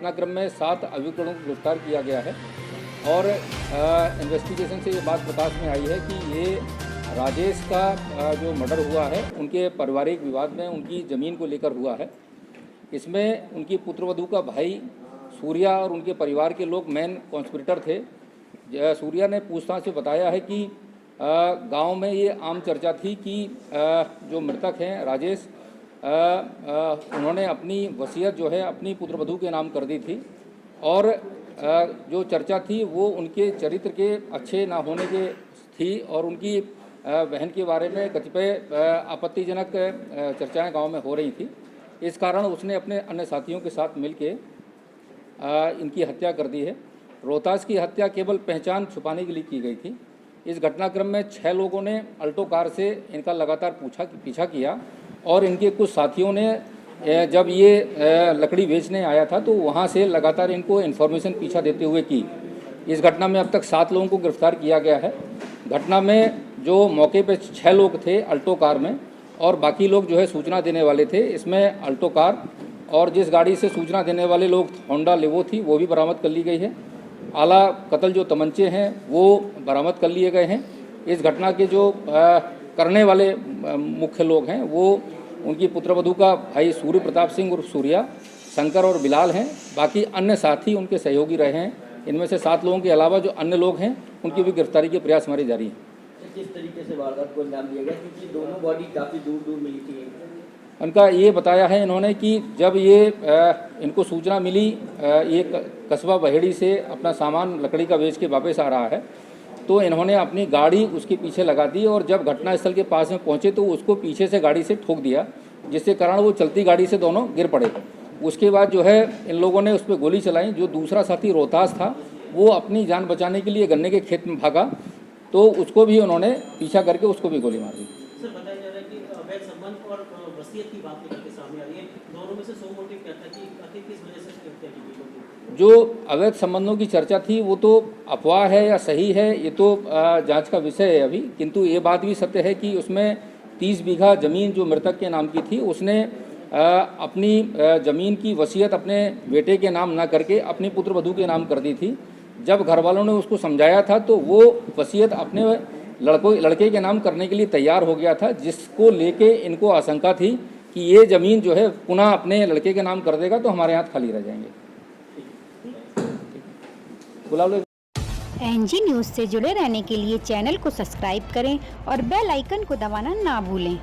घटनाक्रम में 7 अभियुक्तों को गिरफ्तार किया गया है और इन्वेस्टिगेशन से ये बात प्रकाश में आई है कि ये राजेश का जो मर्डर हुआ है उनके पारिवारिक विवाद में उनकी ज़मीन को लेकर हुआ है। इसमें उनकी पुत्रवधू का भाई सूर्या और उनके परिवार के लोग मेन कॉन्स्पिरेटर थे। सूर्या ने पूछताछ में बताया है कि गांव में ये आम चर्चा थी कि जो मृतक हैं राजेश उन्होंने अपनी वसीयत जो है अपनी पुत्रवधू के नाम कर दी थी और जो चर्चा थी वो उनके चरित्र के अच्छे ना होने के थी और उनकी बहन के बारे में कतिपय आपत्तिजनक चर्चाएं गांव में हो रही थी। इस कारण उसने अपने अन्य साथियों के साथ मिलकर इनकी हत्या कर दी है। रोहतास की हत्या केवल पहचान छुपाने के लिए की गई थी। इस घटनाक्रम में 6 लोगों ने अल्टो कार से इनका लगातार पीछा किया और इनके कुछ साथियों ने जब ये लकड़ी बेचने आया था तो वहाँ से लगातार इनको इन्फॉर्मेशन पीछा देते हुए की। इस घटना में अब तक 7 लोगों को गिरफ्तार किया गया है। घटना में जो मौके पे 6 लोग थे अल्टो कार में और बाकी लोग जो है सूचना देने वाले थे। इसमें अल्टो कार और जिस गाड़ी से सूचना देने वाले लोग होंडा लेवो थी वो भी बरामद कर ली गई है। आला कत्ल जो तमंचे हैं वो बरामद कर लिए गए हैं। इस घटना के जो करने वाले मुख्य लोग हैं वो उनकी पुत्रवधू का भाई सूर्य प्रताप सिंह उर्फ सूर्या, शंकर और बिलाल हैं। बाकी अन्य साथी उनके सहयोगी रहे हैं। इनमें से 7 लोगों के अलावा जो अन्य लोग हैं उनकी भी गिरफ्तारी के प्रयास हमारे जारी हैं। किस तरीके से वारदात को अंजाम दिया गया, क्योंकि दोनों बॉडी काफ़ी दूर दूर मिली थी? उनका ये बताया है इन्होंने कि जब ये इनको सूचना मिली ये कस्बा बहेड़ी से अपना सामान लकड़ी का बेच के वापस आ रहा है तो इन्होंने अपनी गाड़ी उसके पीछे लगा दी और जब घटनास्थल के पास में पहुंचे तो उसको पीछे से गाड़ी से ठोक दिया, जिसके कारण वो चलती गाड़ी से दोनों गिर पड़े। उसके बाद जो है इन लोगों ने उस पर गोली चलाई। जो दूसरा साथी रोहतास था वो अपनी जान बचाने के लिए गन्ने के खेत में भागा तो उसको भी उन्होंने पीछा करके उसको भी गोली मार दी। सर बताया जा रहा है कि अवैध संबंध और वसीयत की बात निकल के सामने आ रही है। दोनों में से सो मोटिव क्या था कि आखिर किस वजह से हत्या की गई? जो अवैध संबंधों की चर्चा थी वो तो अफवाह है या सही है ये तो जांच का विषय है अभी, किंतु ये बात भी सत्य है कि उसमें 30 बीघा ज़मीन जो मृतक के नाम की थी उसने अपनी ज़मीन की वसीयत अपने बेटे के नाम ना करके अपनी पुत्रवधू के नाम कर दी थी। जब घर वालों ने उसको समझाया था तो वो वसीयत अपने लड़के के नाम करने के लिए तैयार हो गया था, जिसको लेके इनको आशंका थी कि ये ज़मीन जो है पुनः अपने लड़के के नाम कर देगा तो हमारे हाथ खाली रह जाएंगे। एनजी न्यूज़ से जुड़े रहने के लिए चैनल को सब्सक्राइब करें और बेल आइकन को दबाना ना भूलें।